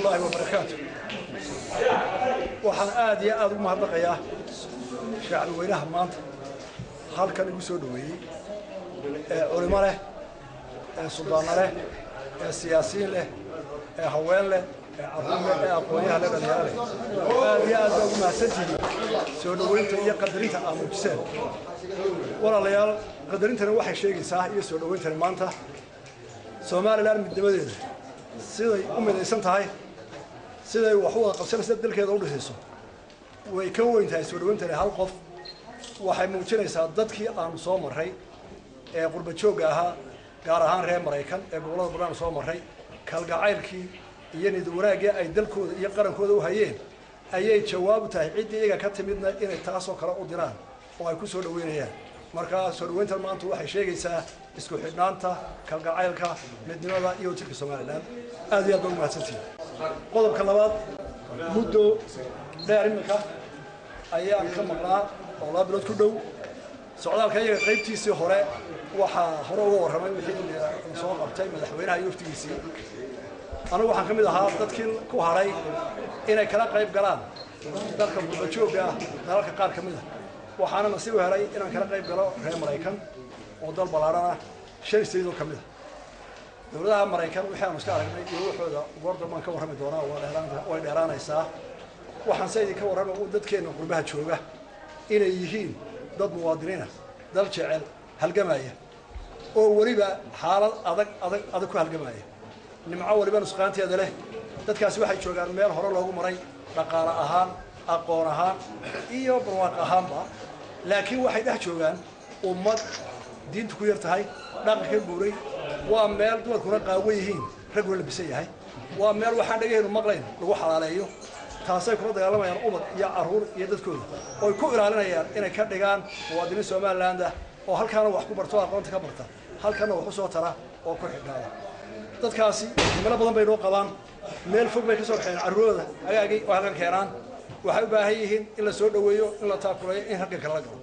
الله وبركاته. waxaan aad iyo aad ugu mahadnaqayaa shacab weynaha maanta halkan igu soo dhaweeyay culimo leh suldaan leh siyaasiyiin leh haween leh carruur leh aqoonyaha leh dhalinyaro leh aad iyo aad ugu mahadsantihiin soo dhaweynta iyo qadarinta aad muujiseen walaalayaal qadarintana waxay sheegaysaa iyo soo dhaweyntana maanta Soomaaliland midnimadeeda siday u midaysan tahay siday wax u qabsanaysaa dalkeeda u dhisayso way ka weyn tahay soo dhaweynta hal qof waxay muujinaysaa dadkii aan soo maray ee qurba jooga ahaa gaar ahaan reer Mareykan ee gobolada badan soo maray kalgacaylkii iyo nid wanaagii ay dalkooda iyo qarankooda u hayeen ayay jawaab tahay cid iyaga ka timidna inay taasoo kale u diraan oo ay ku soo dhaweynayaan marka soo dhaweynta maanta waxay sheegaysaa isku xidhnaanta kalgacaylka midnimada iyo wadajirka Soomaaliland aad iyo aad ugu mahadsantihiin qodobka labaad muddo dheer imika ayaan ka maqnaa oo laba bilood ku dhow socdaalka iyaga qaybtiisii hore waxaa hore uga warramay wixii soo qabtay madaxweynaha iyo waftigiisii anigu waxaan ka mid ahaa dadkii ku haray inay kala qayb galaan dalka qurba jooga dalalka qaar ka mid ah waxaana nasiib u helay inaan kala qayb galo reer Mareykan oo dal ballaaran ah shan sayidoo ka mid ah dowladaha Mareykan waxaanu iska aragnay iyo waxooda goordoon ka warrami doonaa way dheeraanaysaa waxaan sayid ka warramay oo dadkeena qurbaha jooga inay yihiin dad muwaadiniin ah dal jecel halgamaya oo waliba xaalad adag ku halgamaya nimco waliba nusqaanteeda leh dadkaasi waxay joogaan meel hore loogu maray dhaqaale ahaan aqoon ahaan iyo barwaaqo ahaanba laakiin waxay dhex joogaan ummad diintu ku yar tahay dhaqanka buuray waa meel dumarkuna qaawan yihiin raguna labisan yahay waa meel waxaan dhagahaynu maqlayn lagu xalaaleeyo taasay kula dagaalamayaan ummad iyo carruur iyo dadkooda oo ku ilaalinayaan inay ka dhigaan muwaadiniin Soomaaliland oo halkaana wax ku barto aqoonta ka barta halkaana wax u soo tara oo ku xidhnaada dadkaasi meelo badan bay noo qabaan meel fog bay ka soo baxeen carruurada agaagay oo halkan keenaan waxay u baahan yihiin in la soo dhaweeyo in la taakuleeyo in halkan kala galo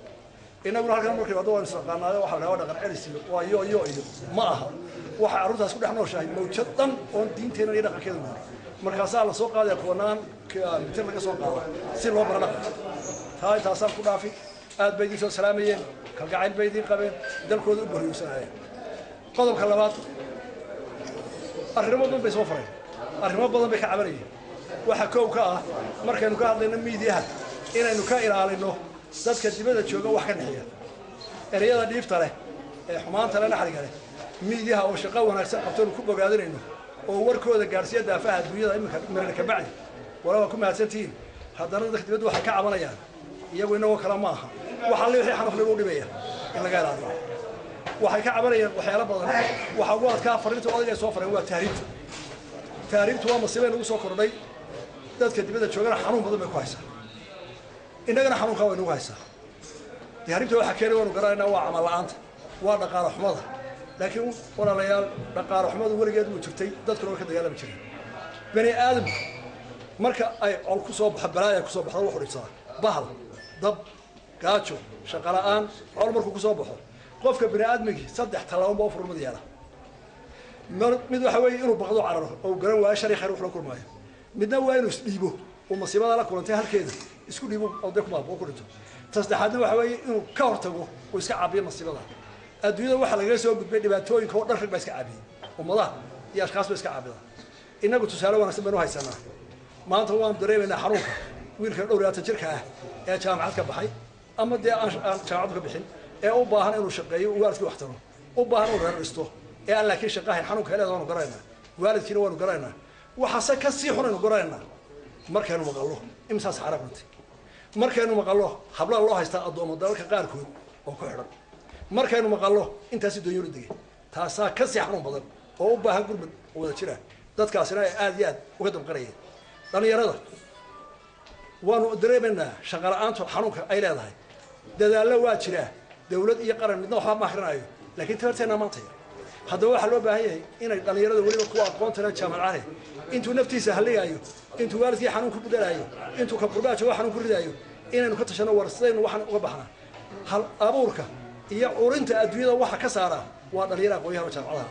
inaguna halkan markii wada waan isqaanayo waxa la dhaqan celisiyo waa iyo ma aha waxa carruurtaas ku dhex nooshahay mawjad dhan oo diinteena iyo dhaqankeeda maaha markaasaa la soo qaaday koonaan mitir laga soo qaado si loo baro dhaqan taasaan ku dhaafi aad bay idin soo salaamayeen kalgacayl bay idin qabeen dalkooda u bariyosanayeen qodobka labaad arrimo badan bay soo fareen arrimo badan bay ka cabanayeen waxa koow ka ah markaynu ka hadlayno miidiyaha inaynu ka ilaalino dadka dibadda jooga wax ka dhaxeeya ereyada dhiifta leh ee xumaanta leh naxariga leh miidiyaha oo shaqo wanaagsan qabtoon ku bogaadinayno oo warkooda gaarsiya daafaha adduunyada imika marna ka bacdi walaal ku mahadsantiin haddana dadka dibadda waxa ka cabanayaan iyagu inagoo kala ma aha waxa la wixii xanaf lagu dhibaya in laga ilaaliyo waxay ka cabanayaan waxyaalo badan waxa ugu adkaa fariinta odayga soo fareen waa taariikhtu waa masiibay lagu soo kordhay dadka dibadda joogana xanuun badan bay ku haysaa innagana xanuunka way nagu haysaa taariikhtu waxa keenay waanu garanaynaa waa camal la'aanta waa dhaqaale xumada laakiin walaalayaal dhaqaale xumadu weligeed wuu jirtay dadkuna way ka dagaalami jireen bani aadamku marka ay col ku soo baxo balaaya ku soo baxdo wuxuu dhibsadaa bahal dab gaajo shaqo la'aan col markuu ku soo baxo qofka bani aadamkii saddex talaabo u furmad yeela mid waxa weeye inuu baqdo cararo oo garan waayo shari khayr wax la kulmaayo midna waa inuu isdhiibo oo masiibada la kulantay halkeeda isku dhiibo oo dadku baab oo ku dhinto saddexaadna waxa weeye inuu ka hortago oo iska caabiyo masiibada adduunyada waxa laga soo gudbay dhibaatooyinka oo dhan rag baa iska caabiyay ummadaha iyo ashkaas baa iska caabida inagu tusaale wanaagsan baynu haysanaa maanta waan dareemaynaa xarunka wiilka dhowriyata jirka ah ee jaamacad ka baxay ama dee aan jaamacad ka bixin ee u baahan inuu shaqeeyo waalidkii wax taro u baahan inuu reer dhisto ee aan laakiin shaqahay xanuunka leedahay waanu garanaynaa waalidkiina waanu garanaynaa waxaase ka sii xunaynu garanaynaa markaynu maqallo imsaas xarab runtii markaynu maqallo habla loo haystaa addoomo dalalka qaarkood oo ku xidhan markaynu maqallo intaasi doonyadu degay taasaa ka sii xanuun badan oo u baahan gurmad oo wada jira dadkaasina ay aad iyo aad uga damqanayeen dhalinyarada waanu dareemaynaa shaqa la'aantu xanuunka ay leedahay dadaallo waa jiraa dawlad iyo qaran midna waxba ma akhrinayo laakiin tabarteena maanta haddaba waxaa loo baahan yahay inay dhalinyarada weliba kuwa aqoonta leh jaamacadaha intuu naftiisa halligayo intuu waalidkii xanuun ku bedelayo intuu ka qurbaajo xanuun ku ridayo inaynu ka tashano war sidaynu waxaan uga baxnaa hal abuurka iyo urinta adduunyada waxa ka saara waa dhalinyarada aqoonyaha jaamacadaha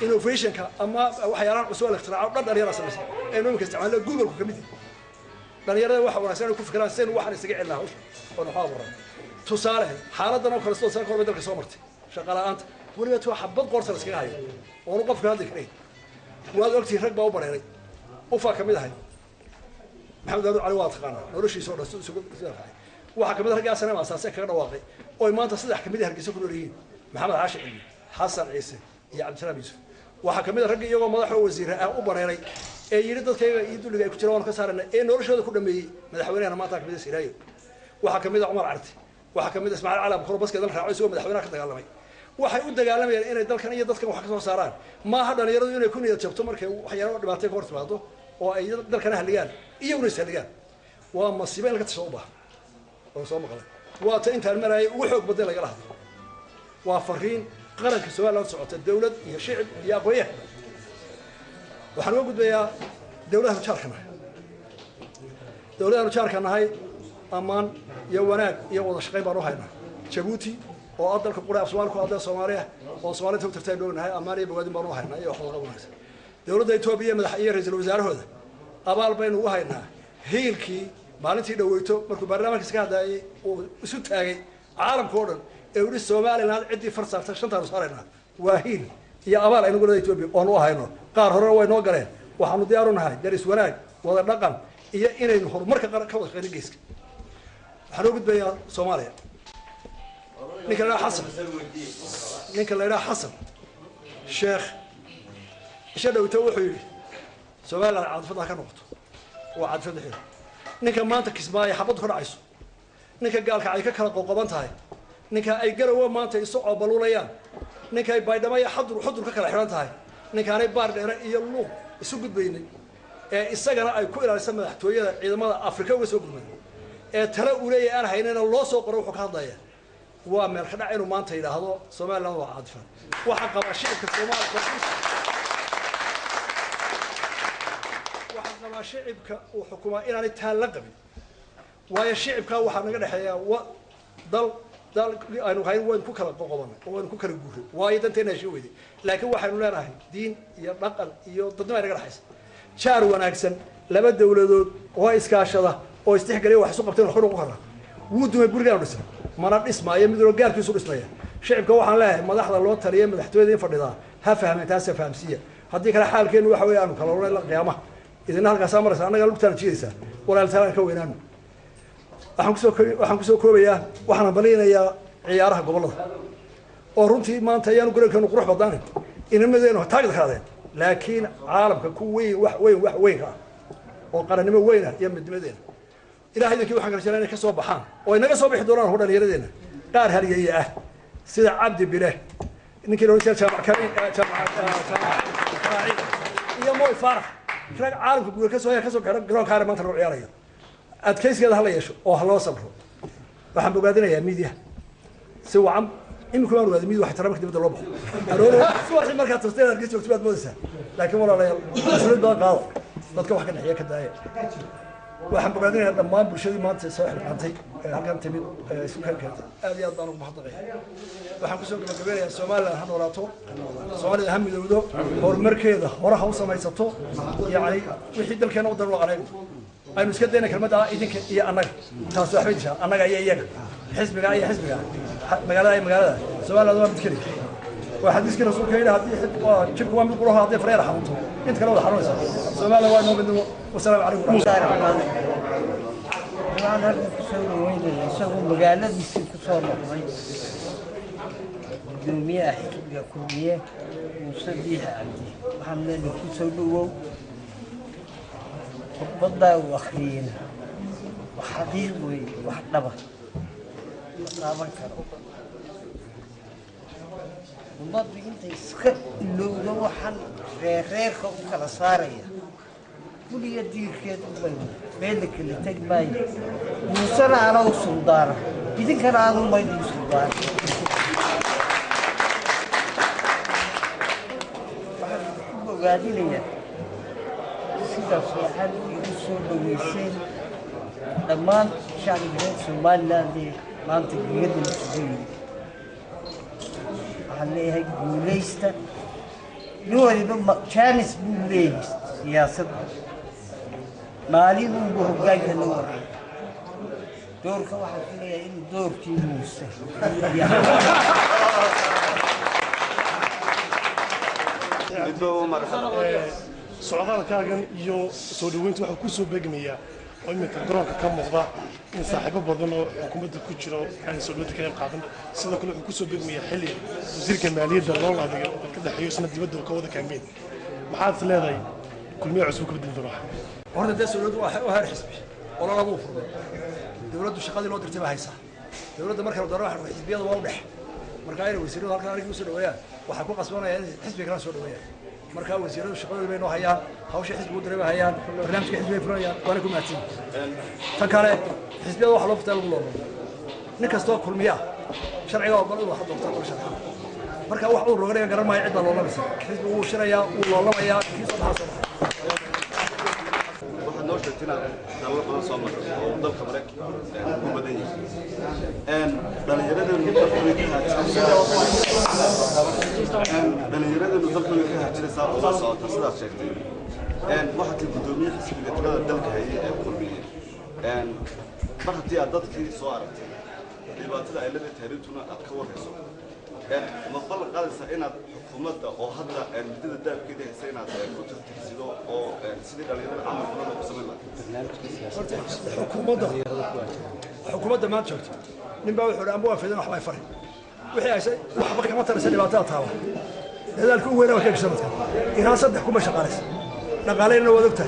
innovation ka ama waxyaalaan cusub la ikhtiraacay dhan dhalinyarada sameysay ee nimanka isticmaala Google ku kamid dhalinyarada waxa wanaagsan ay ku fikiraan seen waxaan isaga cilnaa oo waxa waran tusaale xaaladdan oo kale soo saar korba dalka soo martay shaqo la'aanta waliba tuu xabad qoorta iskaga hayo oo qofka hadda kale waad ogtay rag baa u bareeray u faa kamid ahay maxamed abdul cali waa taqaana noloshiisa oo dhasto isugu fiiray waxa kamid rag aasana asaasay kaga dhawaaqay oo maanta saddex kamid ah hargeysa ku noolyihiin maxamed xaashi cilmi xasan ciise iyo cabdisalaam yuusuf waxa kamid rag iyagoo madax wasiir ah u bareeray ee yiri dadkayga iyo duliga ay ku jiraan ka saarana ee noloshooda ku dhameeyay madaxweynaha maanta kamid ah Siraayo waxa kamid ah Umar Arti waxa kamid ah Ismaaciil Calaam Khurbaska dal raacay soo madaxweynaha ka dagaalamay waxay u dagaalamayeen inay dalkan iyo dadkan wax ka soo saaraan ma aha dhalinyaradu inay ku niyad jabto markay waxyaabo dhibaato ka hortimaado oo ay dalkan haliyaan iyaguna ishaliyaan waa masiibo in laga tasho u baahan oo soo maqlay waa ta intaan maray ugu xoog badan laga lahado waa fariin qaranka Soomaaliland socota dawlad iyo shacab iyo aqoon waxaan ugu gudbayaa dawladaha jaarkanahay amaan iyo wanaag iyo wada shaqayn baan u haynaa Djibouti oo dalka quraab Soomaaliku hadda Soomaaliya oo Soomaalidu u tartay dhoognahay amaan iyo bogaadin baan u haynaa iyo wax wada wanaagsan dawladda Itoobiya madax iyo ra'iisul wasaarahooda abaal baynu u haynaa heelkii maalintii dhaweyto markuu barnaamijka iska hadlayay oo isu taagay caalamka oo dhan ee wali Soomaaliland cidii farsaartay shantaan saarayna waa heel iyo abaal aynu golaha Itoobiya oo nu hayno qaar hore way noo galeen waxaanu diyaar u nahay daris wanaag wada dhaqan iyo inaynu horumarka qaran ka wada shaqeyno geeska waxaan ugu gudbayaa Soomaaliya ninka la Xasan Sheekh shadowta wuxuu yiri Soomaaliland caadfada ka noqoto waa caadfada xir ninka maanta kismaayo xabad ku dhacayso ninka gaalka ay ka kala qoqoban tahay ninka ay garawo maanta isu coobalulayaan ninka ay baydhamay xudur ka kala xiran tahay ninka ay baar dheer iyo luuq isu gudbaynay ee isagana ay ku ilaalisa madaxtooyada ciidamada Afrika uga soo gudbay ee tala u leeyahay aan haynana loo soo qoro wuxuu ka hadlayaa waa meel ka dhac inuu maanta yiraahdo Soomaaliland waa caadfan waxa qaba shirka Soomaaliland shicibka uu xukumaa inaan taan la qabin waayo shicibka waxa naga dhaxeeya dal aynu hayr weyn ku kala qoqobanay oo aynu ku kala guuray waayo danteena shay weeyday laakiin waxaanu leenahay diin iyo dhaqan iyo dadnimo naga dhaxaysa jaar wanaagsan laba dawladood oo iskaashada oo istixgaliya wax soo qabteen xor ugu qara wuu dumay guriga dhisay mana dhismaayo mid loo gaarkiisu dhismaya shicibka waxaan leeyahay madaxda loo taliyay madaxtooyada fadhida ha fahmeen taas fahamsiya haddii kala xaalkeenu waxa weeye aanu kala oranay la qiyaamaha idin halkaas maraysa anaga lagu taanjiyaysaa walaaltaan ka weynaano waxaan ku soo koobayaa waxaan balinayaa ciyaaraha gobolada oo runtii maanta ayaan garoonkeenu qurux badnaan inamadeennu taagdaraadeen laakiin caalamka ku weyn wax weyn ka oo qarannimo weyn iyo midnimadeena ilaahay dadkii waxaan garjaa inay ka soo baxaan oo inaga soo bixi doonaan dhalinyaradeena qaar haliyay ah sida Cabdi Bileh ninkii loo jeedaa jaamac iyo Moy Farah rag caalamka guud ka soo bixi garoonka maanta loo ciyaarayo adkaysigeeda hal yeesho oo hal loo sabro waxaan bogaadinayaa media si wacan imika waan wada media waxa taramka dibadda loo baxo arooro suuxi marka tasteen arkiis joogto baad moodaysaa laakiin walaalayaal mas'uuliyad baa qaado dadka wax ka dhaxaya ka daaya waxaan bogaadinayaa dhammaan bulshadii maanta soo xilqaantay halkan timid isu keenkay aad iyo aad baan ugu mahadnaqayaa waxaan ku soo gabagabeynayaa Soomaaliland ha noolaato Soomaalida ha midowdo horumarkeeda hore ha u samaysato yaani wixii dalkeena u darro qareyn aynu iska deena kelmadda idinka iyo annaga taas wax weyn annaga iyo iyaga xisbiga magaalada Soomaaliland waa mid kaliya waa xadiiskii rasuulka ilaahay hadii jibku waa mid quraha hadii fareer xanuunto inta kale wada xanuunaysa Soomaaliland waa noo midnimo wassalaamu calaykum waxaan halkan ku soo dhaweynaya isagoo magaaladiisii ku soo noqday gudoomiyaha xisbiga kulmiye Muuse Biixi Cabdi waxaan leeyahay ku soo dhawow khudbadda uu akhriyay wax xaqiiq weey wax dhaba taaban karo ummaddu intay iska ilowdo waxaan reerka u kala saaraya kuliya diirkeed u bay meel kale tag bay muusana ana u suldaana idinkana aanu may u suldaana waxaan ku bogaadinayaa sidaas waxaan igu soo dhaweyseen dhammaan shacbiga Soomaaliland maanta geedin waxaan leeyahay guuleysta نوري بمكانس بوليس سياسة مالي نوبه جاي نور دورك واحد فينا إن دورك موسى سعودة كاغن يو سودوينت waxa ku soo beegmaya oo imika garoonka ka muuqda in saaxiibo badan oo xukuumadda ku jiro ay Soomaaliya ka qayb qaadan sidoo kale wuxuu ku soo beegmaya xilli wasiirka maaliyadda loo laadiyo ka dhaxeeyo sanad dibadda ka wada campaign maxaad leedahay kulmiye cusub ka bedel doona horta dee dawladdu waa heer xisbi oo la lagu furmay dawladdu shaqadii loo dirtay baa haysaa dawladda marka la doono waxa xisbiyada waa u dhex marka ay wasiiradu halkan arag soo dhaweeyaan waxa ku qasbanaya in xisbiga kala soo dhaweeyaan marka wasiiradu shaqadooda bay noo hayaan hawsha xisbigu dareema hayaan barnaamijka xisbiga fulayaan waana ku mahadsan tan kale xisbiyada waxa loo fitaa lagu loobo nin kastoo kulmiya sharciga oo badan waxa doonta oo sharciga marka wax uu rogareeyo garan maayo cid baa loo labaysa xisbigu uu shirayaa uu loolamayaa kiisa taasoo نوشتنا دولة قناة صامر أو دولة كبرك مبادئ دليلنا النقطة كلها دليلنا النقطة كلها جلسة وصاصة تصدق شكلين واحد البدومية حسب الاتجاه الدولة هي كلمية بحثي عددك سؤالات اللي بعتلا إلى تهريبتنا أتكور رسول مطلق قال سئنا حكومة أو حتى بدأ الداب كده سئنا كنت تحسده أو سيد على العمل كله بسمنا حكومة ما تشوت نبغى وحنا أبوه في ذنب حباي فرق وحيا شيء وحبك ما ترى سنة بعتها طاوة هذا الكون وين وكيف سنتها إنها صدق حكومة شغالة نقالين لو ذقته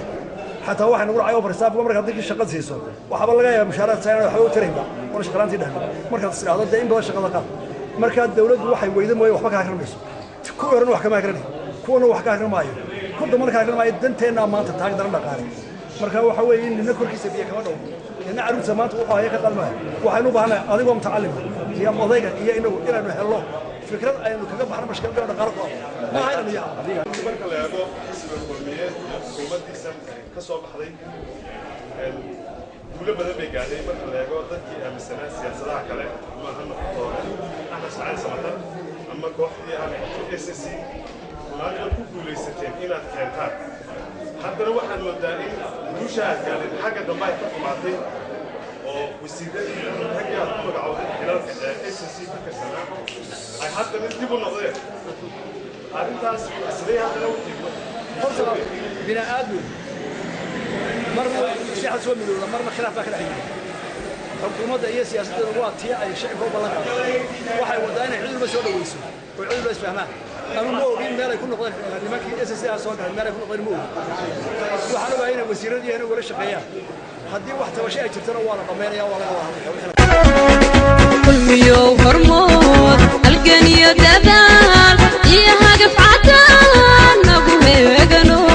حتى واحد نقول عيوب رسالة عمرك هذيك الشغل سيسون وحب الله جاي مشارات سنة وحلو تريبا ولا شغلان تده مركز السلاح ضد إن بلا شغل قام marka dawladdu waxay weydo mooy waxba ka akrinayso ku oran wax kama akrinay kuwana wax ka akrinaayo ku damar ka akrinaayo danteena maanta taag daran dhaqaale marka waxa weeye in korkiisa biyo kama dhaw in caruurta maanta waxa ay ka qalmaa waxaynu u baahnaa adigoo mutacallim iyo odayga iyo inaanu helno fikrad aynu kaga baxno mashkilada dhaqaale ku ma hayno yaa marka la eego xisbiga kulmiye xukuumaddiisa ka soo baxday guulo badan bay gaadhay marka la eego dadkii aaminsanaa siyaasadaha kale ama ha noqoto axmed saciid samatar ama kooxdii ah SSC maanta ku guulaysateen inaad keentaan haddana waxaan moodaa in guusha aad gaadheen xagga dambe ay ka xumaatay oo wasiiradii raggii aad ku magacowday xilalka SSC ka tirsanaa ay haddana dib u noqdeen arrintaas sidee haddana u tiigno horta bini aadmi مرة سياحة سوى مليون مرة خلاف آخر حين حكومة هي سياسة الوقت هي أي شيء فوق الله واحد ودانا عدل بس ولا ويسو وعدل بس فهمان أنا مو بين ما يكون غير لما كي أساسي أصلا ما يكون غير مو وحنا بقينا وسيرة دي هنا ولا شقيان هدي واحدة وشيء ترى ولا ضمينا يا ولا كل ميو هرمون الجنية دبال إيها قفعتان نبوه جنون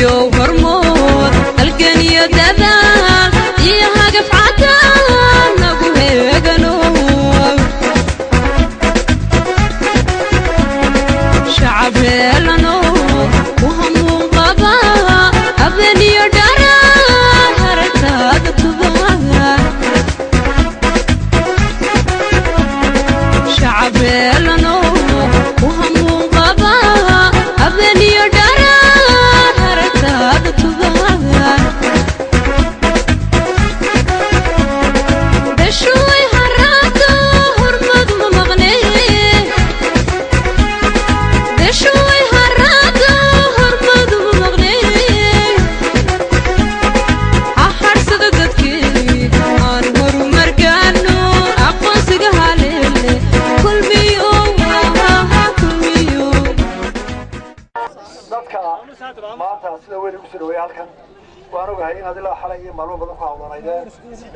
يو هرمون الجنية دبال إيها قفعتان نبوه جنون شعب لنا وهم غابا أبني دارا هرتاد تباها شعب لنا وهم غابا أبني دارا بشوي حراته هرمض ومغنيه بشوي حراته هرمض ومغنيه أحر صدقتك أنور مرقانو أقوى سقها ليلي كل ميوم كل ميوم maanta sida weyn ugu soo dhaweeyay halkan waan ogahay in aad ilaa xalay iyo maalmo badan ku hawlanaydeen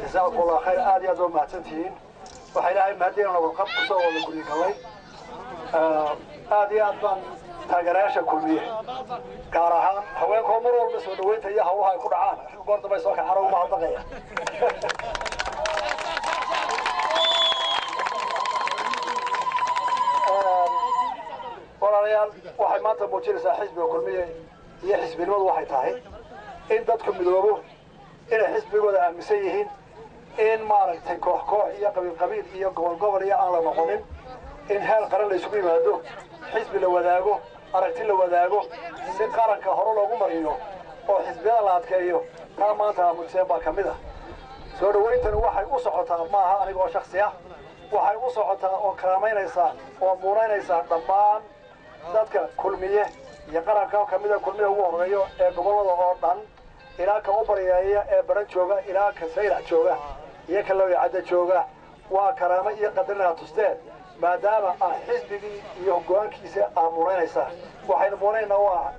jazakumullah khayr aad iyo aad u mahadsantihiin waxa ilaahay mahadiina warqab ku soo wada guri galay aad iyo aad baan taageerayaasha kulmiye gaar ahaan haweenkoo mar walba soo dhaweynta iyo hawlaha ay ku dhacaan goor dambe soo kacana uma hadaqaya walaalayaal waxay maanta muujinaysaa xisbiga kulmiye iyo xisbinimadu waxay tahay in dadku midoobo inay xisbigooda aaminsan yihiin إن مارك كوح إيا قبيل إيا قبل إيا أنا نقولين إن هالقرن اللي يسوي مهدو حزب لوداغو أركتين لوداغو سقارن كهرو لو مريو أو حزبنا لا أتكيو كما أنت متسابع كمده سو dhaweyntan waxay u socotaa maaha anigoo shakhsi ah waxay u socotaa oo karaameynaysa oo muureynaysa dhammaan dadka kulmiye iyo qaranka kamida kulmiye ugu horeeyo ee gobolada oo dhan ilaa ka u baryaaya ee baran jooga ilaa ka sayrac jooga iyo ka loo yacada jooga waa karaamo iyo qadarina tusteen maadaama xisbigii iyo go'aankiisa muureynaysa waxaynu muureynaa waa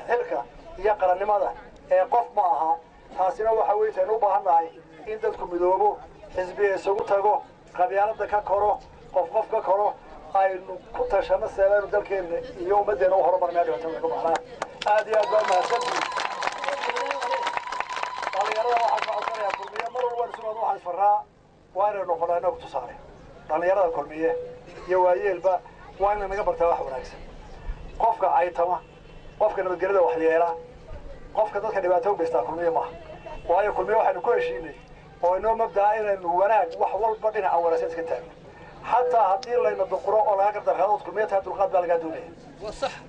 xilka iyo qarannimada ee qof ma aha taasina waxa weeytaan u baahannahay in dadku midoobo xisbiga isugu tago qabyaalada ka koro qof ka koro aynu ku tashano seebaynu dalkeena iyo ummadeena u horumarnaa dhibaatada ku baxnaa aad iyo aad baa mahadsantihiin dhalinyarada waxaan ka codsanayaa kulmiye mar walba isugood waxaan isfaraa waa inaynu noqonaa inagu tusaale dhalinyarada kulmiye iyo waayeelba waa inay naga bartaa wax wanaagsan qofka caytama qofka nabadgelyada waxyeela qofka dadka dhibaato u geystaa kulmiye maaha waayo kulmiye waxaynu ku heshiinay oo inoo mabdaa inaynu wanaag wax walba dhinaca wanaagsan iska taagno xataa haddii layna duquro oo laga gardarqaado kulmiye tahay dulqaad baa lagaa doonaya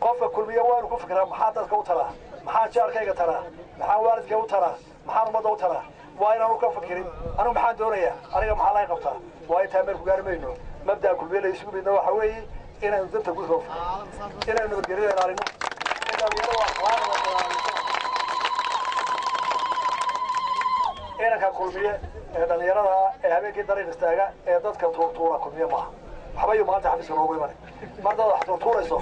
qofka kulmiye waanu ku fikiraa maxaa dadka u taraa maxaa jaarkayga taraa maxaa waalidkay u taraa maxaan ummadda u taraa waa inaanu ka fikirin anigu maxaan doonayaa aniga maxaa laga qabtaa waa intaa meel ku gaari mayno mabdaa kulmiye la isugu midna waxa weeye inaynu danta gudaha u fikirno inaynu nabadgelyada ilaalino in dhalinyarada akhlaaqda ilaalino inanka kulmiye ee dhalinyarada ee habeenkii dariiq istaaga ee dadka tuurtuura kulmiye maaha waxba iyo maanta xafiiska noogu imanay mar dad wax tuurtuurayso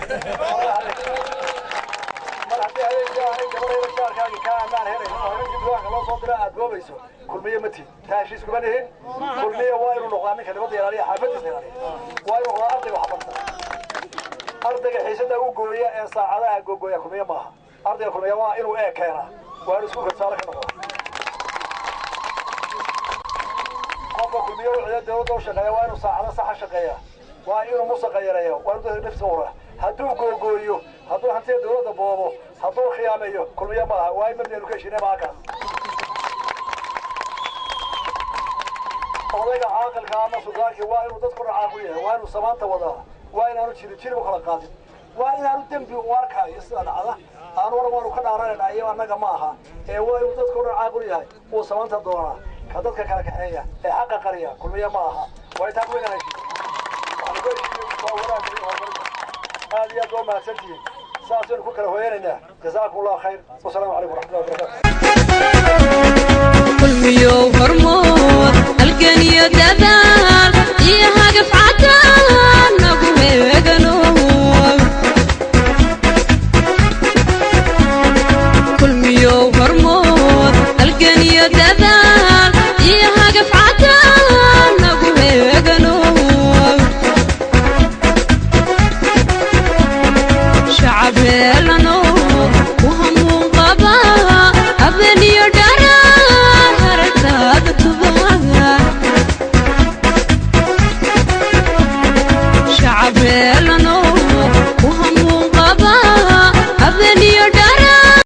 mar haddii habeenkii aanay gabarayda shaarkaagi kaa ammaan helayn oo habeenkii duwaanka loo soo dira aad goobayso kulmiye ma tihin taa heshiis kuma lihin kulmiye waa inuu noqdaa ninka nabadda ilaaliya xaafadiisa ilaaliya waa inuu noqdaa ardayga waxbarta ardayga xiisada u gooya ee saacadaha googooya kulmiye maaha ardayga kulmiye waa inuu keenaa waa inuu isku kalsaalo ka noqdaa kulmiye wuxuu dawladda u shaqeeya waa inuu saacado saxa shaqeeya waa inuu musaqa yareeyo waa inuu dadka nafsi ura hadduu googooyo hadduu hantiya dawladda boobo hadduu khiyaameeyo kulmiye maaha waa in mabdaynu ka heshiinay maakaas odayga caaqilka ama sultaankii waa inuu dadku racaaqu yahay waa inuu samaanta wadaa waa inaanu jiri u kala qaadin waa inaanu dembi u arkaayo sida dhacda aanu oran waanu ka dhaaranayna iyo annaga ma aha ee waa inuu dadku racaaqu yahay uu samaanta doonaa كذلك كان كحية حق قرية كل ما معها ويتابعون هذا الشيء هذه يدوم مع سنتين سأصير فكرة ويننا جزاكم الله خير والسلام عليكم ورحمة الله وبركاته كل يوم هرمون القنية